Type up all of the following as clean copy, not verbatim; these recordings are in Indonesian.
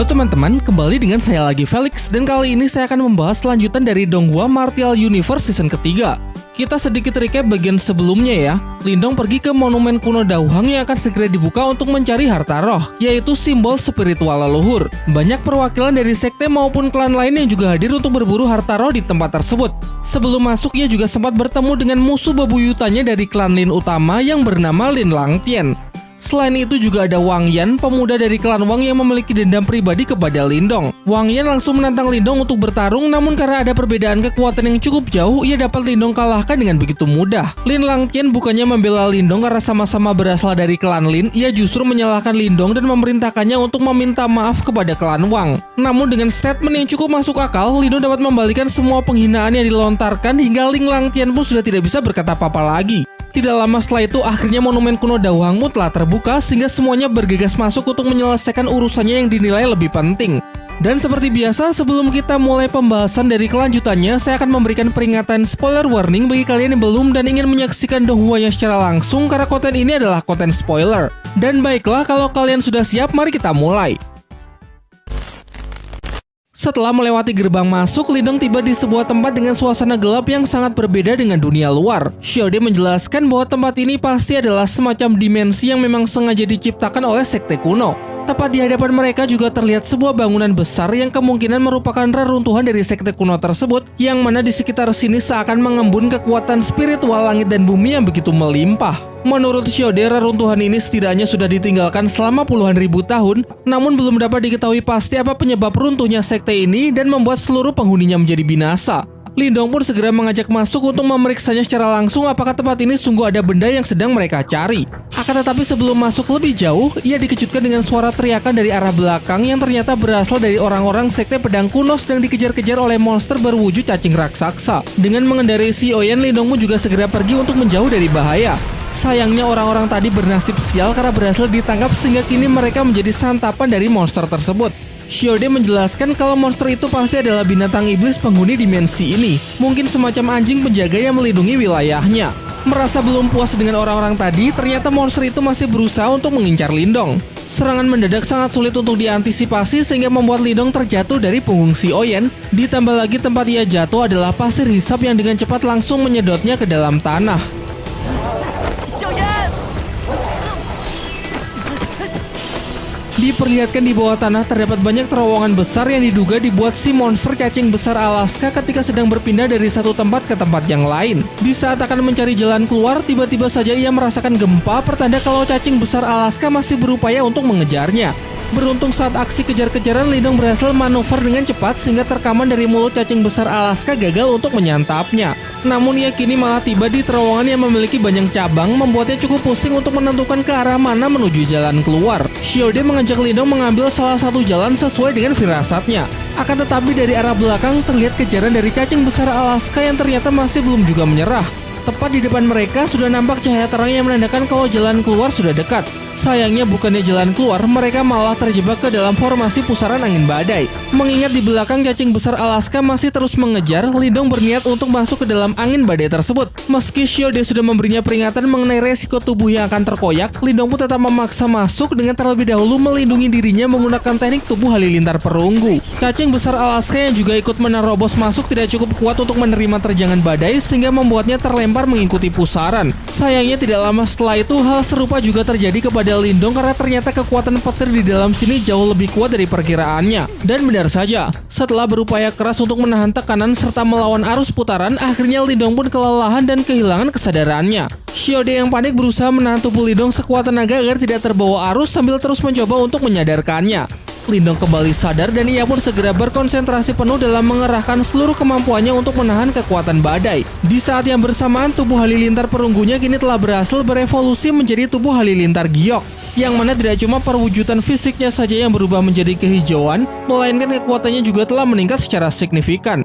Halo teman-teman, kembali dengan saya lagi Felix, dan kali ini saya akan membahas lanjutan dari Donghua Martial Universe season ketiga. Kita sedikit recap bagian sebelumnya ya. Lindong pergi ke monumen kuno Dauhang yang akan segera dibuka untuk mencari harta roh, yaitu simbol spiritual leluhur. Banyak perwakilan dari sekte maupun klan lain yang juga hadir untuk berburu harta roh di tempat tersebut. Sebelum masuk, ia juga sempat bertemu dengan musuh bebuyutannya dari klan Lin utama yang bernama Lin Langtian. Selain itu juga ada Wang Yan, pemuda dari klan Wang yang memiliki dendam pribadi kepada Lindong. Wang Yan langsung menantang Lindong untuk bertarung, namun karena ada perbedaan kekuatan yang cukup jauh, ia dapat Lindong kalahkan dengan begitu mudah. Lin Langtian bukannya membela Lindong karena sama-sama berasal dari klan Lin, ia justru menyalahkan Lindong dan memerintahkannya untuk meminta maaf kepada klan Wang. Namun dengan statement yang cukup masuk akal, Lindong dapat membalikan semua penghinaan yang dilontarkan hingga Lin Langtian pun sudah tidak bisa berkata apa-apa lagi. Tidak lama setelah itu, akhirnya monumen kuno Dauhangmu telah terbuka sehingga semuanya bergegas masuk untuk menyelesaikan urusannya yang dinilai lebih penting. Dan seperti biasa, sebelum kita mulai pembahasan dari kelanjutannya, saya akan memberikan peringatan spoiler warning bagi kalian yang belum dan ingin menyaksikan Donghuanya secara langsung karena konten ini adalah konten spoiler. Dan baiklah, kalau kalian sudah siap, mari kita mulai. Setelah melewati gerbang masuk, Lindong tiba di sebuah tempat dengan suasana gelap yang sangat berbeda dengan dunia luar. Xiaode menjelaskan bahwa tempat ini pasti adalah semacam dimensi yang memang sengaja diciptakan oleh sekte kuno. Tepat di hadapan mereka juga terlihat sebuah bangunan besar yang kemungkinan merupakan reruntuhan dari sekte kuno tersebut, yang mana di sekitar sini seakan mengembun kekuatan spiritual langit dan bumi yang begitu melimpah. Menurut Xiaode, reruntuhan ini setidaknya sudah ditinggalkan selama puluhan ribu tahun, namun belum dapat diketahui pasti apa penyebab runtuhnya sekte ini dan membuat seluruh penghuninya menjadi binasa. Lindong pun segera mengajak masuk untuk memeriksanya secara langsung apakah tempat ini sungguh ada benda yang sedang mereka cari. Akan tetapi sebelum masuk lebih jauh, ia dikejutkan dengan suara teriakan dari arah belakang yang ternyata berasal dari orang-orang sekte pedang kuno sedang dikejar-kejar oleh monster berwujud cacing raksasa. Dengan mengendarai si Oyen, Lindong pun juga segera pergi untuk menjauh dari bahaya. Sayangnya orang-orang tadi bernasib sial karena berhasil ditangkap sehingga kini mereka menjadi santapan dari monster tersebut. Xiaode menjelaskan kalau monster itu pasti adalah binatang iblis penghuni dimensi ini, mungkin semacam anjing penjaga yang melindungi wilayahnya. Merasa belum puas dengan orang-orang tadi, ternyata monster itu masih berusaha untuk mengincar Lindong. Serangan mendadak sangat sulit untuk diantisipasi sehingga membuat Lindong terjatuh dari punggung si Oyen. Ditambah lagi tempat ia jatuh adalah pasir hisap yang dengan cepat langsung menyedotnya ke dalam tanah. Diperlihatkan di bawah tanah terdapat banyak terowongan besar yang diduga dibuat si monster cacing besar Alaska ketika sedang berpindah dari satu tempat ke tempat yang lain. Di saat akan mencari jalan keluar, tiba-tiba saja ia merasakan gempa, pertanda kalau cacing besar Alaska masih berupaya untuk mengejarnya. Beruntung saat aksi kejar-kejaran, Lindong berhasil manuver dengan cepat sehingga terkaman dari mulut cacing besar Alaska gagal untuk menyantapnya. Namun ia kini malah tiba di terowongan yang memiliki banyak cabang, membuatnya cukup pusing untuk menentukan ke arah mana menuju jalan keluar. Xiaode mengajak Lindong mengambil salah satu jalan sesuai dengan firasatnya. Akan tetapi dari arah belakang terlihat kejaran dari cacing besar Alaska yang ternyata masih belum juga menyerah. Tepat di depan mereka sudah nampak cahaya terang yang menandakan kalau jalan keluar sudah dekat. Sayangnya bukannya jalan keluar, mereka malah terjebak ke dalam formasi pusaran angin badai. Mengingat di belakang cacing besar Alaska masih terus mengejar, Lindong berniat untuk masuk ke dalam angin badai tersebut. Meski Xiaode sudah memberinya peringatan mengenai resiko tubuh yang akan terkoyak, Lindong pun tetap memaksa masuk dengan terlebih dahulu melindungi dirinya menggunakan teknik tubuh halilintar perunggu. Cacing besar Alaska yang juga ikut menerobos masuk tidak cukup kuat untuk menerima terjangan badai sehingga membuatnya terlempar mengikuti pusaran. Sayangnya tidak lama setelah itu hal serupa juga terjadi kepada Lindong karena ternyata kekuatan petir di dalam sini jauh lebih kuat dari perkiraannya. Dan benar saja, setelah berupaya keras untuk menahan tekanan serta melawan arus putaran, akhirnya Lindong pun kelelahan dan kehilangan kesadarannya. Xiaode yang panik berusaha menahan tubuh Lindong sekuat tenaga agar tidak terbawa arus sambil terus mencoba untuk menyadarkannya. Lindong kembali sadar dan ia pun segera berkonsentrasi penuh dalam mengerahkan seluruh kemampuannya untuk menahan kekuatan badai. Di saat yang bersamaan, tubuh halilintar perunggunya kini telah berhasil berevolusi menjadi tubuh halilintar giok, yang mana tidak cuma perwujudan fisiknya saja yang berubah menjadi kehijauan, melainkan kekuatannya juga telah meningkat secara signifikan.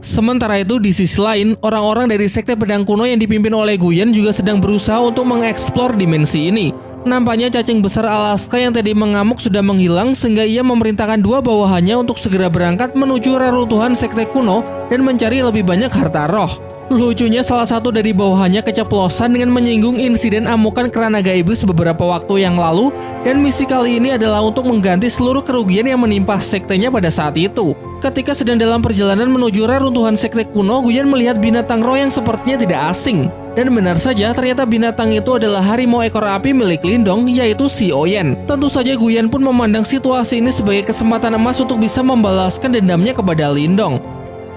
Sementara itu, di sisi lain, orang-orang dari sekte pedang kuno yang dipimpin oleh Guyen juga sedang berusaha untuk mengeksplor dimensi ini. Nampaknya cacing besar Alaska yang tadi mengamuk sudah menghilang sehingga ia memerintahkan dua bawahannya untuk segera berangkat menuju reruntuhan sekte kuno dan mencari lebih banyak harta roh. Lucunya salah satu dari bawahannya keceplosan dengan menyinggung insiden amukan keran naga iblis beberapa waktu yang lalu, dan misi kali ini adalah untuk mengganti seluruh kerugian yang menimpa sektenya pada saat itu. Ketika sedang dalam perjalanan menuju reruntuhan sekte kuno, Guyan melihat binatang roh yang sepertinya tidak asing. Dan benar saja, ternyata binatang itu adalah harimau ekor api milik Lindong, yaitu Si Oyen. Tentu saja Guyan pun memandang situasi ini sebagai kesempatan emas untuk bisa membalaskan dendamnya kepada Lindong.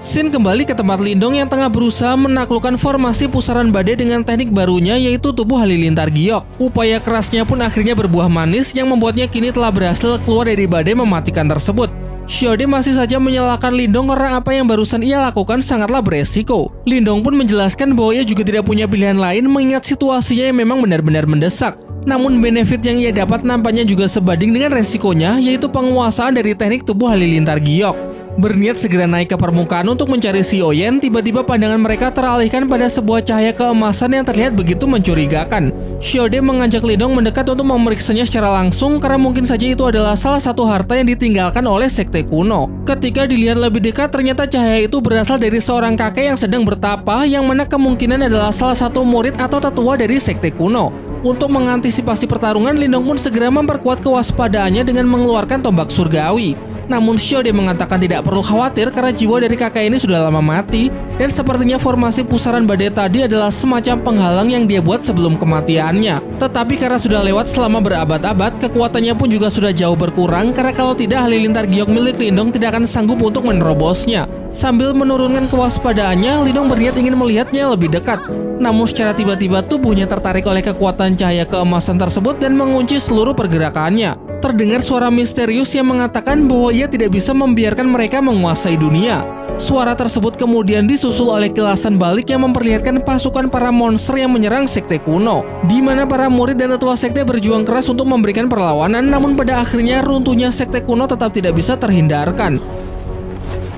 Shin kembali ke tempat Lindong yang tengah berusaha menaklukkan formasi pusaran badai dengan teknik barunya, yaitu tubuh halilintar giok. Upaya kerasnya pun akhirnya berbuah manis yang membuatnya kini telah berhasil keluar dari badai mematikan tersebut. Xiaode masih saja menyalahkan Lindong karena apa yang barusan ia lakukan sangatlah beresiko. Lindong pun menjelaskan bahwa ia juga tidak punya pilihan lain mengingat situasinya yang memang benar-benar mendesak. Namun benefit yang ia dapat nampaknya juga sebanding dengan resikonya, yaitu penguasaan dari teknik tubuh halilintar giok. Berniat segera naik ke permukaan untuk mencari Si Oyen, tiba-tiba pandangan mereka teralihkan pada sebuah cahaya keemasan yang terlihat begitu mencurigakan. Xiaode mengajak Lindong mendekat untuk memeriksanya secara langsung karena mungkin saja itu adalah salah satu harta yang ditinggalkan oleh sekte kuno. Ketika dilihat lebih dekat, ternyata cahaya itu berasal dari seorang kakek yang sedang bertapa, yang mana kemungkinan adalah salah satu murid atau tetua dari sekte kuno. Untuk mengantisipasi pertarungan, Lindong pun segera memperkuat kewaspadaannya dengan mengeluarkan tombak surgawi. Namun Xiaode mengatakan tidak perlu khawatir karena jiwa dari kakek ini sudah lama mati, dan sepertinya formasi pusaran badai tadi adalah semacam penghalang yang dia buat sebelum kematiannya. Tetapi karena sudah lewat selama berabad-abad, kekuatannya pun juga sudah jauh berkurang karena kalau tidak halilintar giok milik Lindong tidak akan sanggup untuk menerobosnya. Sambil menurunkan kewaspadaannya, Lindong berniat ingin melihatnya lebih dekat. Namun secara tiba-tiba tubuhnya tertarik oleh kekuatan cahaya keemasan tersebut dan mengunci seluruh pergerakannya. Terdengar suara misterius yang mengatakan bahwa ia tidak bisa membiarkan mereka menguasai dunia. Suara tersebut kemudian disusul oleh kilasan balik yang memperlihatkan pasukan para monster yang menyerang sekte kuno, di mana para murid dan tetua sekte berjuang keras untuk memberikan perlawanan, namun pada akhirnya runtuhnya sekte kuno tetap tidak bisa terhindarkan.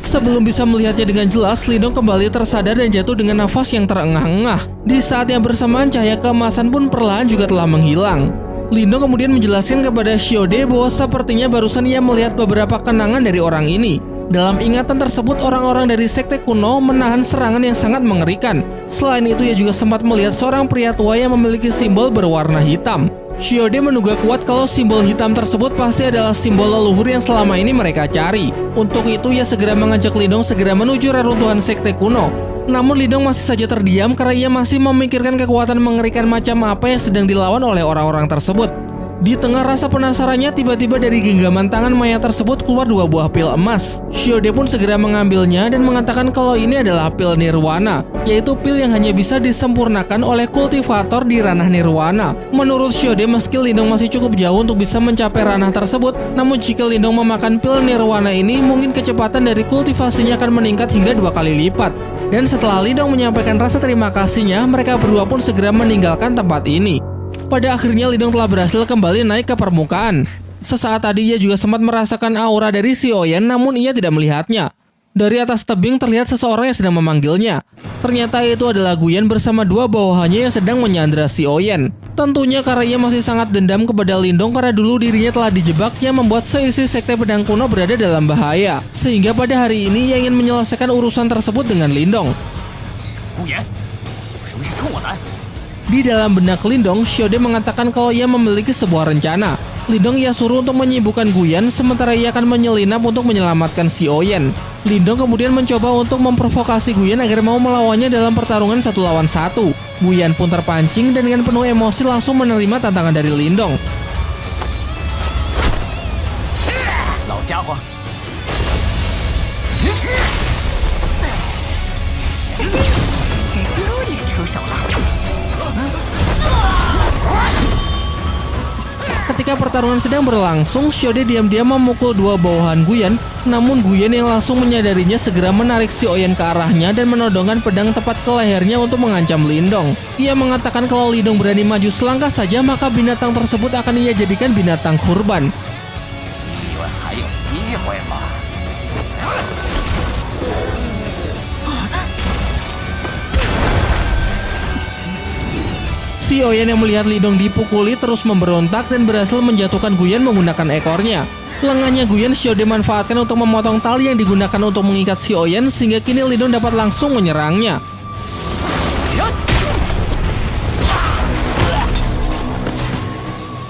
Sebelum bisa melihatnya dengan jelas, Lindong kembali tersadar dan jatuh dengan nafas yang terengah-engah. Di saat yang bersamaan, cahaya keemasan pun perlahan juga telah menghilang. Lindong kemudian menjelaskan kepada Xiaode bahwa sepertinya barusan ia melihat beberapa kenangan dari orang ini. Dalam ingatan tersebut, orang-orang dari sekte kuno menahan serangan yang sangat mengerikan. Selain itu, ia juga sempat melihat seorang pria tua yang memiliki simbol berwarna hitam. Xiaode menduga kuat kalau simbol hitam tersebut pasti adalah simbol leluhur yang selama ini mereka cari. Untuk itu, ia segera mengajak Lindong segera menuju reruntuhan sekte kuno. Namun Lindong masih saja terdiam karena ia masih memikirkan kekuatan mengerikan macam apa yang sedang dilawan oleh orang-orang tersebut. Di tengah rasa penasarannya, tiba-tiba dari genggaman tangan mayat tersebut keluar 2 buah pil emas. Xiaode pun segera mengambilnya dan mengatakan kalau ini adalah pil nirwana, yaitu pil yang hanya bisa disempurnakan oleh kultivator di ranah nirwana. Menurut Xiaode, meski Lindong masih cukup jauh untuk bisa mencapai ranah tersebut, namun jika Lindong memakan pil nirwana ini, mungkin kecepatan dari kultivasinya akan meningkat hingga 2 kali lipat. Dan setelah Lindong menyampaikan rasa terima kasihnya, mereka berdua pun segera meninggalkan tempat ini. Pada akhirnya Lindong telah berhasil kembali naik ke permukaan. Sesaat tadi ia juga sempat merasakan aura dari Si Oyen, namun ia tidak melihatnya. Dari atas tebing terlihat seseorang yang sedang memanggilnya. Ternyata itu adalah Guyan bersama 2 bawahannya yang sedang menyandra Si Oyen. Tentunya karena ia masih sangat dendam kepada Lindong karena dulu dirinya telah dijebak yang membuat seisi sekte pedang kuno berada dalam bahaya. Sehingga pada hari ini ia ingin menyelesaikan urusan tersebut dengan Lindong. Di dalam benak Lindong, Xiaode mengatakan kalau ia memiliki sebuah rencana. Lindong ia suruh untuk menyibukkan Guyan, sementara ia akan menyelinap untuk menyelamatkan Si Oyen. Lindong kemudian mencoba untuk memprovokasi Guyan agar mau melawannya dalam pertarungan 1 lawan 1. Guyan pun terpancing dan dengan penuh emosi langsung menerima tantangan dari Lindong. Ketika pertarungan sedang berlangsung, Xiaode diam-diam memukul 2 bawahan Guyan, namun Guyan yang langsung menyadarinya segera menarik Si Oyen ke arahnya dan menodongkan pedang tepat ke lehernya untuk mengancam Lindong. Ia mengatakan kalau Lindong berani maju selangkah saja, maka binatang tersebut akan ia jadikan binatang kurban. Si Oyen yang melihat Lindong dipukuli terus memberontak dan berhasil menjatuhkan Guyan menggunakan ekornya. Lengannya Guyan Xiaode manfaatkan untuk memotong tali yang digunakan untuk mengikat Si Oyen sehingga kini Lindong dapat langsung menyerangnya.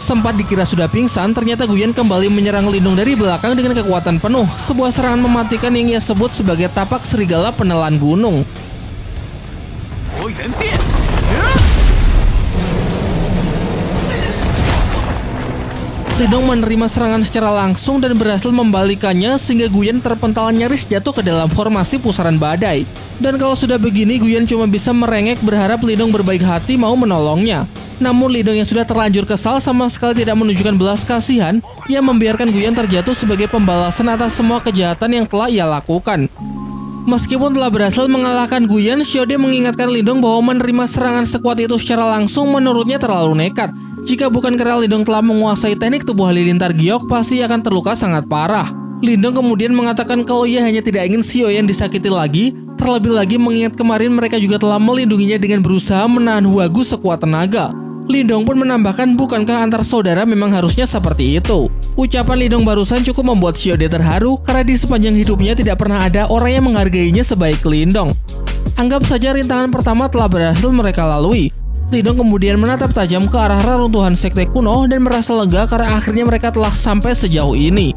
Sempat dikira sudah pingsan, ternyata Guyan kembali menyerang Lindung dari belakang dengan kekuatan penuh, sebuah serangan mematikan yang ia sebut sebagai tapak serigala penelan gunung. Lindong menerima serangan secara langsung dan berhasil membalikannya sehingga Guyan terpental nyaris jatuh ke dalam formasi pusaran badai. Dan kalau sudah begini, Guyan cuma bisa merengek berharap Lindong berbaik hati mau menolongnya. Namun Lindong yang sudah terlanjur kesal sama sekali tidak menunjukkan belas kasihan, ia membiarkan Guyan terjatuh sebagai pembalasan atas semua kejahatan yang telah ia lakukan. Meskipun telah berhasil mengalahkan Guyan, Xiaode mengingatkan Lindong bahwa menerima serangan sekuat itu secara langsung menurutnya terlalu nekat. Jika bukan karena Lindong telah menguasai teknik tubuh halilintar giok, pasti akan terluka sangat parah. Lindong kemudian mengatakan kalau ia hanya tidak ingin Xiaoyan disakiti lagi, terlebih lagi mengingat kemarin mereka juga telah melindunginya dengan berusaha menahan Huagu sekuat tenaga. Lindong pun menambahkan bukankah antar saudara memang harusnya seperti itu. Ucapan Lindong barusan cukup membuat Xiaode terharu karena di sepanjang hidupnya tidak pernah ada orang yang menghargainya sebaik Lindong. Anggap saja rintangan pertama telah berhasil mereka lalui. Lindong kemudian menatap tajam ke arah reruntuhan sekte kuno dan merasa lega karena akhirnya mereka telah sampai sejauh ini.